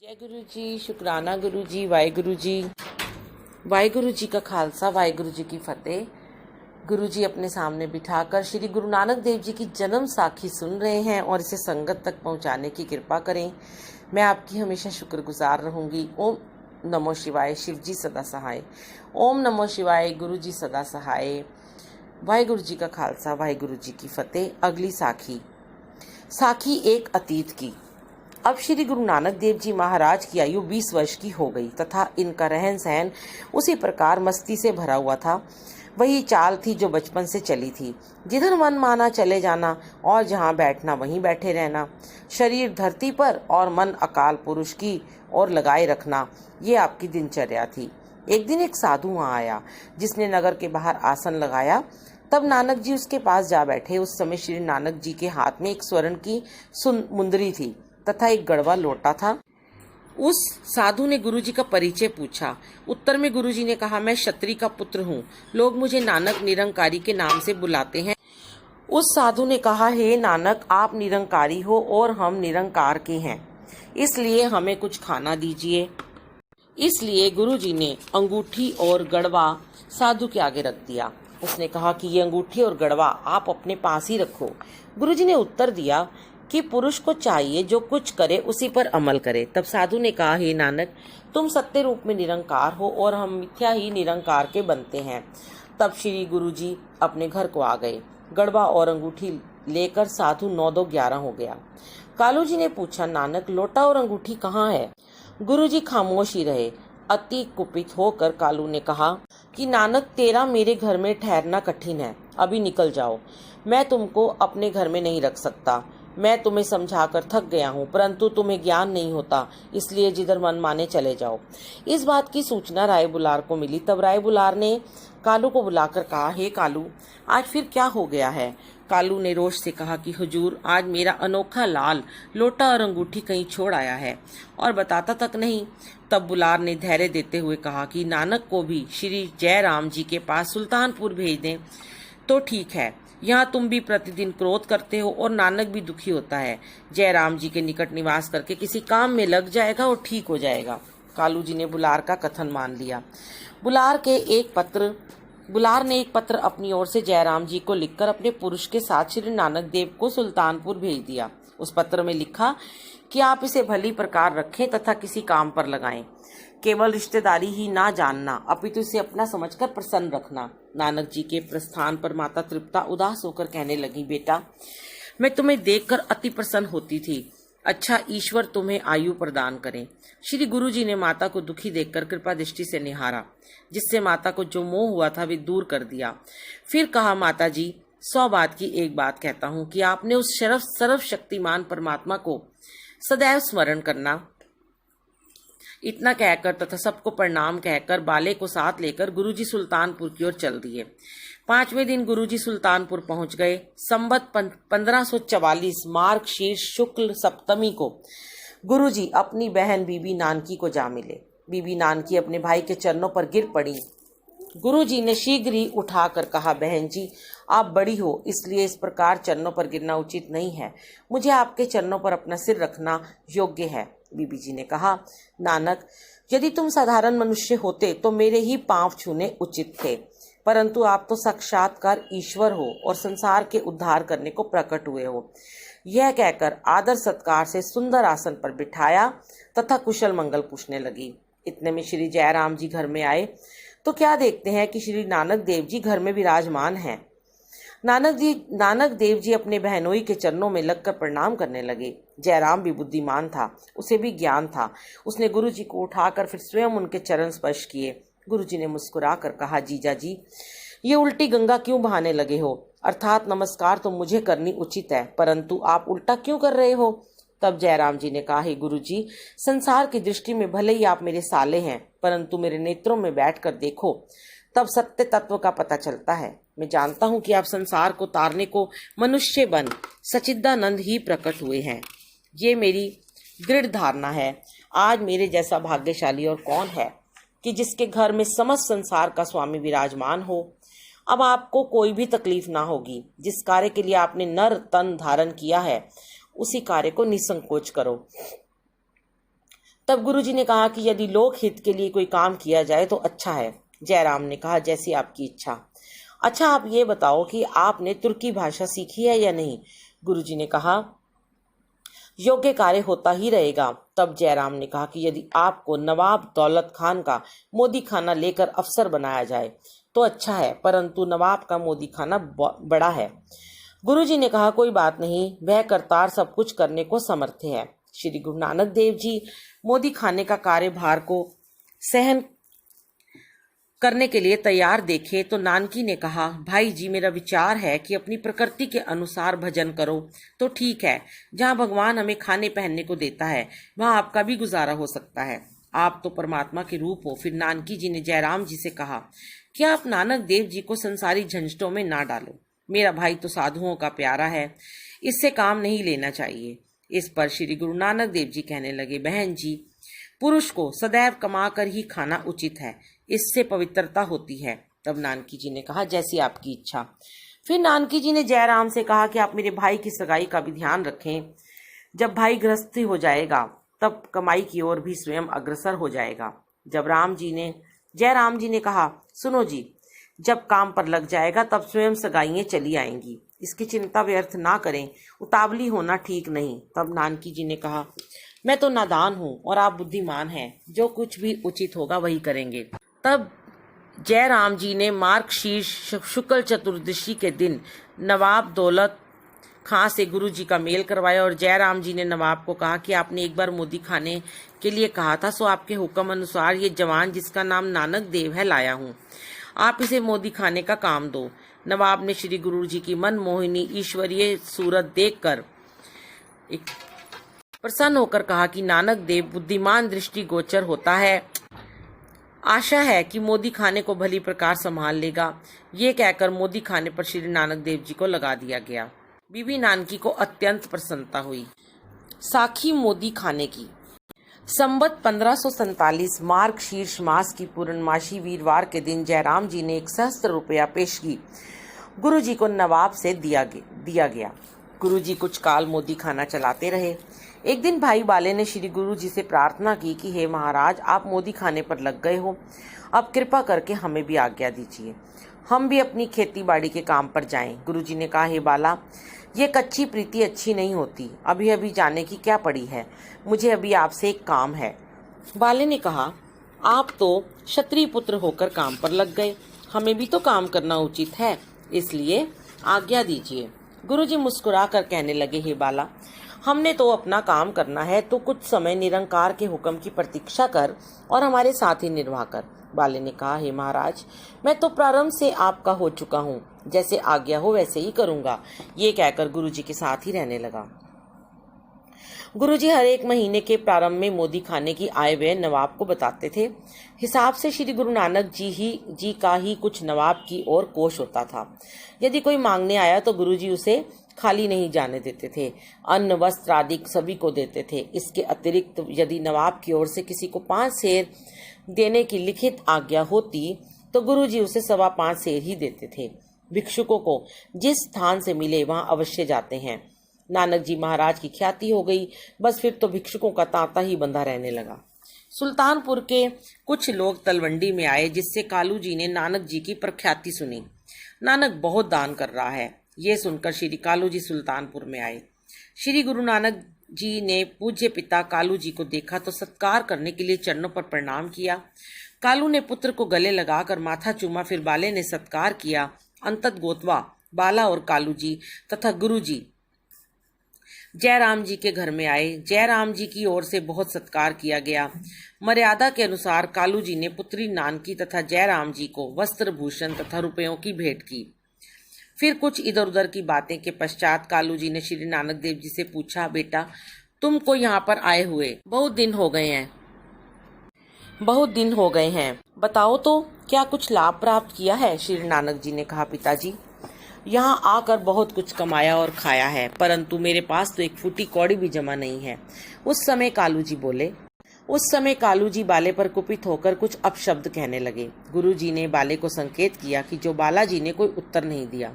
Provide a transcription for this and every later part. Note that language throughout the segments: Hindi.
जय गुरु जी, शुकराना गुरु जी, वाहिगुरु जी। वाहिगुरु जी का खालसा, वाहिगुरु जी की फतेह। गुरु जी अपने सामने बिठाकर श्री गुरु नानक देव जी की जन्म साखी सुन रहे हैं और इसे संगत तक पहुंचाने की कृपा करें। मैं आपकी हमेशा शुक्रगुजार रहूंगी। ओम नमो शिवाय, शिव जी सदा सहाय। ओम नमो शिवाय, गुरु जी सदा सहाय। वाहिगुरु जी का खालसा, वाहिगुरु जी की फतेह। अगली साखी। साखी एक अतीत की। अब श्री गुरु नानक देव जी महाराज की आयु 20 वर्ष की हो गई तथा इनका रहन सहन उसी प्रकार मस्ती से भरा हुआ था। वही चाल थी जो बचपन से चली थी, जिधर मन माना चले जाना और जहाँ बैठना वहीं बैठे रहना। शरीर धरती पर और मन अकाल पुरुष की ओर लगाए रखना, ये आपकी दिनचर्या थी। एक दिन एक साधु वहाँ आया, जिसने नगर के बाहर आसन लगाया। तब नानक जी उसके पास जा बैठे। उस समय श्री नानक जी के हाथ में एक स्वर्ण की मुंदरी थी तथा एक गड़वा लोटा था। उस साधु ने गुरुजी का परिचय पूछा। उत्तर में गुरुजी ने कहा, मैं क्षत्रिय का पुत्र हूँ, लोग मुझे नानक निरंकारी के नाम से बुलाते हैं। उस साधु ने कहा, हे नानक, आप निरंकारी हो और हम निरंकार के हैं, इसलिए हमें कुछ खाना दीजिए। इसलिए गुरुजी ने अंगूठी और गड़वा साधु के आगे रख दिया। उसने कहा कि ये अंगूठी और गड़वा आप अपने पास ही रखो। गुरुजी ने उत्तर दिया कि पुरुष को चाहिए जो कुछ करे उसी पर अमल करे। तब साधु ने कहा, हे नानक, तुम सत्य रूप में निरंकार हो और हम मिथ्या ही निरंकार के बनते हैं। तब श्री गुरुजी अपने घर को आ गए। गड़वा और अंगूठी लेकर साधु 9-2-11 हो गया। कालू जी ने पूछा, नानक, लोटा और अंगूठी कहाँ है? गुरुजी खामोश ही रहे। अति कुपित होकर कालू ने कहा कि नानक, तेरा मेरे घर में ठहरना कठिन है, अभी निकल जाओ। मैं तुमको अपने घर में नहीं रख सकता। मैं तुम्हें समझाकर थक गया हूँ, परंतु तुम्हें ज्ञान नहीं होता, इसलिए जिधर मन माने चले जाओ। इस बात की सूचना राय बुलार को मिली। तब राय बुलार ने कालू को बुलाकर कहा, हे कालू, आज फिर क्या हो गया है? कालू ने रोष से कहा कि हुजूर, आज मेरा अनोखा लाल लोटा और अंगूठी कहीं छोड़ आया है और बताता तक नहीं। तब बुलार ने धैर्य देते हुए कहा कि नानक को भी श्री जयराम जी के पास सुल्तानपुर भेज दें तो ठीक है। यहाँ तुम भी प्रतिदिन क्रोध करते हो और नानक भी दुखी होता है। जयराम जी के निकट निवास करके किसी काम में लग जाएगा और ठीक हो जाएगा। कालू जी ने बुलार का कथन मान लिया। बुलार ने एक पत्र अपनी ओर से जयराम जी को लिखकर अपने पुरुष के साथ श्री नानक देव को सुल्तानपुर भेज दिया। उस पत्र में लिखा कि आप इसे भली प्रकार रखें तथा किसी काम पर लगाएं। केवल रिश्तेदारी ही ना जानना, अपितु इसे अपना समझकर प्रसन्न रखना। नानक जी के प्रस्थान पर माता तृप्ता उदास होकर कहने लगी, बेटा, मैं तुम्हें देखकर अति प्रसन्न होती थी। अच्छा, ईश्वर तुम्हें आयु प्रदान करें। श्री गुरु जी ने माता को दुखी देखकर कृपा दृष्टि से निहारा, जिससे माता को जो मोह हुआ था वे दूर कर दिया। फिर कहा, माता जी, 100 बात की एक बात कहता हूँ कि आपने उस सर्वशक्तिमान परमात्मा को सदैव स्मरण करना। इतना कहकर तथा सबको प्रणाम कहकर बाले को साथ लेकर गुरुजी सुल्तानपुर की ओर चल दिए। 5वें दिन गुरुजी सुल्तानपुर पहुंच गए। संवत 1544 मार्गशीर्ष शुक्ल सप्तमी को गुरुजी अपनी बहन बीबी नानकी को जा मिले। बीबी नानकी अपने भाई के चरणों पर गिर पड़ी। गुरुजी ने शीघ्र ही उठाकर कहा, बहन जी, आप बड़ी हो, इसलिए इस प्रकार चरणों पर गिरना उचित नहीं है। मुझे आपके चरणों पर अपना सिर रखना योग्य है। बीबी जी ने कहा, नानक, यदि तुम साधारण मनुष्य होते तो मेरे ही पांव छूने उचित थे, परंतु आप तो साक्षात्कार ईश्वर हो और संसार के उद्धार करने को प्रकट हुए हो। यह कहकर आदर सत्कार से सुंदर आसन पर बिठाया तथा कुशल मंगल पूछने लगी। इतने में श्री जयराम जी घर में आए तो क्या देखते हैं कि श्री नानक देव जी घर में विराजमान हैं। नानक देव जी अपने बहनोई के चरणों में लगकर प्रणाम करने लगे। जयराम भी बुद्धिमान था, उसे भी ज्ञान था। उसने गुरुजी को उठाकर फिर स्वयं उनके चरण स्पर्श किए। गुरुजी ने मुस्कुरा कर कहा, जीजा जी, ये उल्टी गंगा क्यों बहाने लगे हो? अर्थात नमस्कार तो मुझे करनी उचित है, परंतु आप उल्टा क्यों कर रहे हो? तब जयराम जी ने कहा, हे गुरुजी, संसार की दृष्टि में भले ही आप मेरे साले हैं, परंतु मेरे नेत्रों में बैठकर देखो, तब सत्य तत्व का पता चलता है। मैं जानता हूं कि आप संसार को तारने को मनुष्य बन सच्चिदानंद ही प्रकट हुए हैं। ये मेरी दृढ़ धारणा है। आज मेरे जैसा भाग्यशाली और कौन है कि जिसके घर में समस्त संसार का स्वामी विराजमान हो। अब आपको कोई भी तकलीफ ना होगी। जिस कार्य के लिए आपने नर तन धारण किया है, उसी कार्य को निसंकोच करो। तब गुरुजी ने कहा कि यदि लोक हित के लिए कोई काम किया जाए तो अच्छा है। जयराम ने कहा, जैसी आपकी इच्छा। अच्छा, आप ये बताओ कि आपने तुर्की भाषा सीखी है या नहीं? गुरुजी ने कहा, योग्य कार्य होता ही रहेगा। तब जयराम ने कहा कि यदि आपको नवाब दौलत खान का मोदी खाना लेकर अफसर बनाया जाए तो अच्छा है, परंतु नवाब का मोदी खाना बड़ा है। गुरुजी ने कहा, कोई बात नहीं, वह करतार सब कुछ करने को समर्थ है। श्री गुरु नानक देव जी मोदी खाने का कार्यभार को सहन करने के लिए तैयार देखे तो नानकी ने कहा, भाई जी, मेरा विचार है कि अपनी प्रकृति के अनुसार भजन करो तो ठीक है। जहाँ भगवान हमें खाने पहनने को देता है वहाँ आपका भी गुजारा हो सकता है। आप तो परमात्मा के रूप हो। फिर नानकी जी ने जयराम जी से कहा कि आप नानक देव जी को संसारी झंझटों में ना डालो। मेरा भाई तो साधुओं का प्यारा है, इससे काम नहीं लेना चाहिए। इस पर श्री गुरु नानक देव जी कहने लगे, बहन जी, पुरुष को सदैव कमा कर ही खाना उचित है, इससे पवित्रता होती है। तब नानकी जी ने कहा, जैसी आपकी इच्छा। फिर नानकी जी ने जयराम से कहा कि आप मेरे भाई की सगाई का भी ध्यान रखें। जब भाई गृहस्थी हो जाएगा तब कमाई की ओर भी स्वयं अग्रसर हो जाएगा। जयराम जी ने कहा, सुनो जी, जब काम पर लग जाएगा तब स्वयं सगाइयाँ चली आएंगी, इसकी चिंता व्यर्थ ना करें, उतावली होना ठीक नहीं। तब नानकी जी ने कहा, मैं तो नादान हूँ और आप बुद्धिमान हैं, जो कुछ भी उचित होगा वही करेंगे। तब जयराम जी ने मार्गशीर्ष शुक्ल चतुर्दशी के दिन नवाब दौलत खां से गुरु जी का मेल करवाया और जयराम जी ने नवाब को कहा कि आपने एक बार मोदी खाने के लिए कहा था, सो आपके हुक्म अनुसार ये जवान जिसका नाम नानक देव है लाया हूँ, आप इसे मोदी खाने का काम दो। नवाब ने श्री गुरु जी की मनमोहिनी ईश्वरीय सूरत देखकर प्रसन्न होकर कहा कि नानक देव बुद्धिमान दृष्टि गोचर होता है, आशा है कि मोदी खाने को भली प्रकार संभाल लेगा। ये कहकर मोदी खाने पर श्री नानक देव जी को लगा दिया गया। बीबी नानकी को अत्यंत प्रसन्नता हुई। साखी मोदी खाने की। संवत 1547 मार्ग शीर्ष मास की पूर्णमासी वीरवार के दिन जयराम जी ने 1 सहस्त्र रुपया पेशगी गुरु जी को नवाब से दिया गया। गुरु जी कुछ काल मोदी खाना चलाते रहे। एक दिन भाई बाले ने श्री गुरु जी से प्रार्थना की कि हे महाराज, आप मोदी खाने पर लग गए हो, अब कृपा करके हमें भी आज्ञा दीजिए, हम भी अपनी खेती बाड़ी के काम पर जाएं। गुरु जी ने कहा, हे बाला, ये कच्ची प्रीति अच्छी नहीं होती, अभी अभी जाने की क्या पड़ी है, मुझे अभी आपसे एक काम है। बाले ने कहा, आप तो क्षत्रिय पुत्र होकर काम पर लग गए, हमें भी तो काम करना उचित है, इसलिए आज्ञा दीजिए। गुरु जी मुस्कुरा कर कहने लगे, हे बाला, हमने तो अपना काम करना है, तो कुछ समय निरंकार के हुक्म की प्रतीक्षा कर और हमारे साथ ही निर्वाह कर। बाले ने कहा, हे महाराज, मैं तो प्रारंभ से आपका हो चुका हूँ, जैसे आज्ञा हो वैसे ही करूँगा। ये कहकर गुरुजी के साथ ही रहने लगा। गुरुजी हर एक महीने के प्रारंभ में मोदी खाने की आय व्यय नवाब को बताते थे। हिसाब से श्री गुरु नानक जी का ही कुछ नवाब की ओर कोष होता था। यदि कोई मांगने आया तो गुरुजी उसे खाली नहीं जाने देते थे, अन्न वस्त्र आदि सभी को देते थे। इसके अतिरिक्त यदि नवाब की ओर से किसी को 5 सेर देने की लिखित आज्ञा होती तो गुरुजी उसे 5.25 सेर ही देते थे। भिक्षुकों को जिस स्थान से मिले वहां अवश्य जाते हैं। नानक जी महाराज की ख्याति हो गई, बस फिर तो भिक्षुकों का तांता ही बंधा रहने लगा। सुल्तानपुर के कुछ लोग तलवंडी में आए, जिससे कालू जी ने नानक जी की प्रख्याति सुनी। नानक बहुत दान कर रहा है, ये सुनकर श्री कालू जी सुल्तानपुर में आए। श्री गुरु नानक जी ने पूज्य पिता कालू जी को देखा तो सत्कार करने के लिए चरणों पर प्रणाम किया। कालू ने पुत्र को गले लगाकर माथा चूमा, फिर बाले ने सत्कार किया। अंतत गोतवा, बाला और कालू जी तथा गुरु जी जयराम जी के घर में आए। जयराम जी की ओर से बहुत सत्कार किया गया। मर्यादा के अनुसार कालू जी ने पुत्री नानकी तथा जयराम जी को वस्त्र भूषण तथा रुपयों की भेंट की। फिर कुछ इधर उधर की बातें के पश्चात कालू जी ने श्री नानक देव जी से पूछा, बेटा, तुमको यहाँ पर आए हुए बहुत दिन हो गए हैं, बताओ तो क्या कुछ लाभ प्राप्त किया है? श्री नानक जी ने कहा, पिताजी, यहाँ आकर बहुत कुछ कमाया और खाया है, परंतु मेरे पास तो एक फूटी कौड़ी भी जमा नहीं है। उस समय कालू जी बाले पर कुपित होकर कुछ अपशब्द कहने लगे। गुरु जी ने बाले को संकेत किया कि जो बालाजी ने कोई उत्तर नहीं दिया।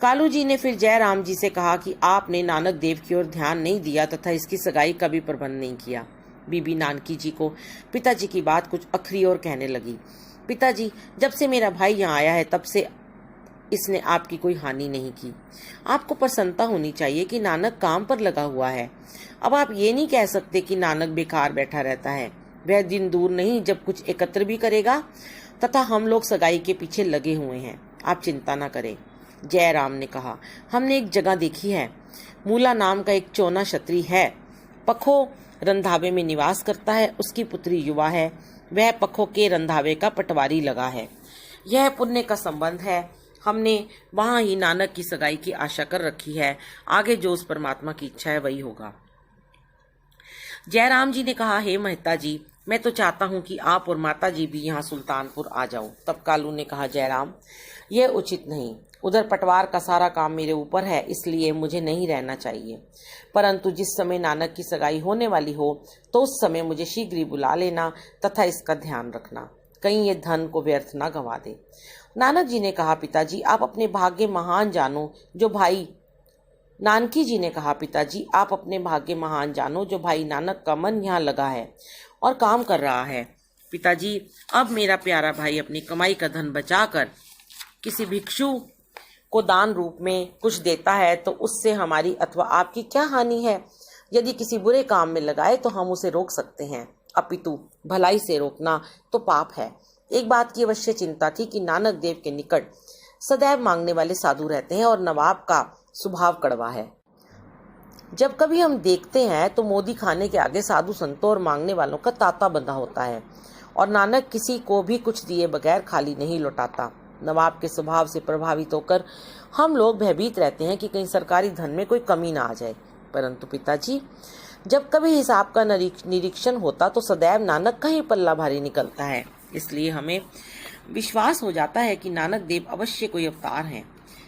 कालू जी ने फिर जयराम जी से कहा कि आपने नानक देव की ओर ध्यान नहीं दिया तथा इसकी सगाई का भी प्रबंध नहीं किया। बीबी नानकी जी को पिताजी की बात कुछ अखरी और कहने लगी। पिताजी, जब से मेरा भाई यहाँ आया है तब से इसने आपकी कोई हानि नहीं की। आपको प्रसन्नता होनी चाहिए कि नानक काम पर लगा हुआ है। अब आप ये नहीं कह सकते कि नानक बेकार बैठा रहता है। वह दिन दूर नहीं जब कुछ एकत्र भी करेगा, तथा हम लोग सगाई के पीछे लगे हुए हैं। आप चिंता न करें। जयराम ने कहा, हमने एक जगह देखी है। मूला नाम का एक चौना क्षत्रिय है। पखो रंधावे में निवास करता है। उसकी पुत्री युवा है। वह पखो के रंधावे का पटवारी लगा है। यह पुण्य का संबंध है। हमने वहां ही नानक की सगाई की आशा कर रखी है। आगे जो उस परमात्मा की इच्छा है वही होगा। जयराम जी ने कहा, हे मेहता जी, मैं तो चाहता हूं कि आप और माता जी भी यहाँ सुल्तानपुर आ जाओ। तब कालू ने कहा, जयराम, यह उचित नहीं। उधर पटवार का सारा काम मेरे ऊपर है, इसलिए मुझे नहीं रहना चाहिए। परंतु जिस समय नानक की सगाई होने वाली हो तो उस समय मुझे शीघ्र ही बुला लेना तथा इसका ध्यान रखना, कहीं ये धन को व्यर्थ ना गंवा दे। नानक जी ने कहा, पिताजी, आप अपने भाग्य महान जानो जो भाई नानकी जी ने कहा, पिताजी, आप अपने भाग्य महान जानो जो भाई नानक का मन यहाँ लगा है और काम कर रहा है। पिताजी, अब मेरा प्यारा भाई अपनी कमाई का धन बचाकर किसी भिक्षु को दान रूप में कुछ देता है तो उससे हमारी अथवा आपकी क्या हानि है। यदि किसी बुरे काम में लगाए तो हम उसे रोक सकते हैं, अपितु भलाई से रोकना तो पाप है। एक बात की अवश्य चिंता थी कि नानक देव के निकट सदैव मांगने वाले साधु रहते हैं और नवाब का स्वभाव कड़वा है। जब कभी हम देखते हैं तो मोदी खाने के आगे साधु संतों और मांगने वालों का तांता बंधा होता है और नानक किसी को भी कुछ दिए बगैर खाली नहीं लौटाता। नवाब के स्वभाव से प्रभावित होकर हम लोग भयभीत रहते हैं कि कहीं सरकारी धन में कोई कमी ना आ जाए। परंतु पिताजी, जब कभी हिसाब का निरीक्षण होता तो सदैव नानक का ही पल्ला भारी निकलता है। इसलिए हमें विश्वास हो जाता है कि नानक देव अवश्य कोई अवतार हैं,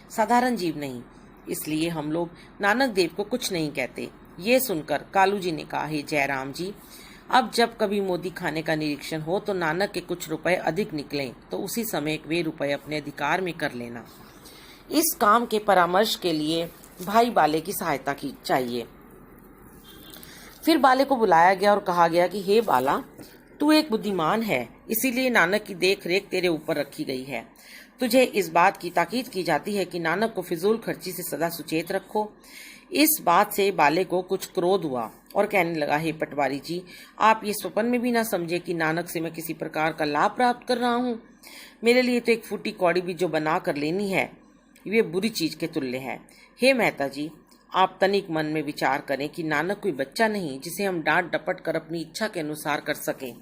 साधारण जीव नहीं। इसलिए हम लोग नानक देव को कुछ नहीं कहते। ये सुनकर कालू जी ने कहा, हे जयराम जी, अब जब कभी मोदी खाने का निरीक्षण हो तो नानक के कुछ रुपए अधिक निकलें तो उसी समय वे रुपए अपने अधिकार में कर लेना। इस काम के परामर्श के लिए भाई बाले की सहायता की चाहिए। फिर बाले को बुलाया गया और कहा गया कि हे बाला, तू एक बुद्धिमान है, इसीलिए नानक की देख रेख तेरे ऊपर रखी गई है। तुझे इस बात की ताकीद की जाती है कि नानक को फिजूल खर्ची से सदा सुचेत रखो। इस बात से बाले को कुछ क्रोध हुआ और कहने लगा, हे पटवारी जी, आप ये स्वप्न में भी ना समझे कि नानक से मैं किसी प्रकार का लाभ प्राप्त कर रहा हूँ। मेरे लिए तो एक फूटी कौड़ी भी जो बना कर लेनी है ये बुरी चीज के तुल्य है। हे मेहता जी, आप तनिक मन में विचार करें कि नानक कोई बच्चा नहीं जिसे हम डांट डपट कर अपनी इच्छा के अनुसार कर सकें।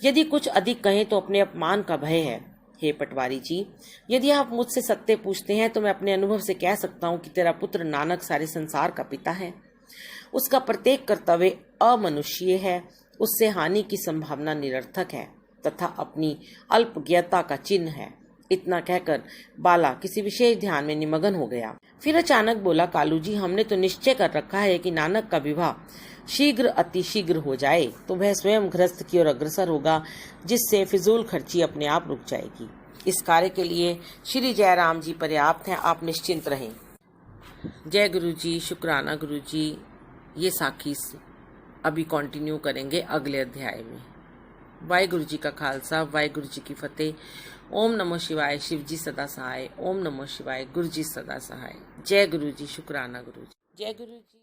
यदि कुछ अधिक कहें तो अपने अपमान का भय है। हे पटवारी जी, यदि आप मुझसे सत्य पूछते हैं तो मैं अपने अनुभव से कह सकता हूँ कि तेरा पुत्र नानक सारे संसार का पिता है। उसका प्रत्येक कर्तव्य अमनुष्य है। उससे हानि की संभावना निरर्थक है तथा अपनी अल्पज्ञता का चिन्ह है। इतना कहकर बाला किसी विशेष ध्यान में निमग्न हो गया। फिर अचानक बोला, कालू जी, हमने तो निश्चय कर रखा है कि नानक का विवाह शीघ्र अति शीघ्र हो जाए तो वह स्वयं गृहस्थ की ओर अग्रसर होगा, जिससे फिजूल खर्ची अपने आप रुक जाएगी। इस कार्य के लिए श्री जयराम जी पर्याप्त हैं, आप निश्चिंत रहें। जय गुरु जी, शुक्राना गुरु जी। ये साखी अभी कंटिन्यू करेंगे अगले अध्याय में। वाहिगुरु जी का खालसा, वाहिगुरु जी की फतेह। ओम नमो शिवाय। शिव जी सदा सहाय। ओम नमो शिवाय। गुरु जी सदा सहाय। जय गुरु जी, शुक्राना गुरु जी। जय गुरु जी।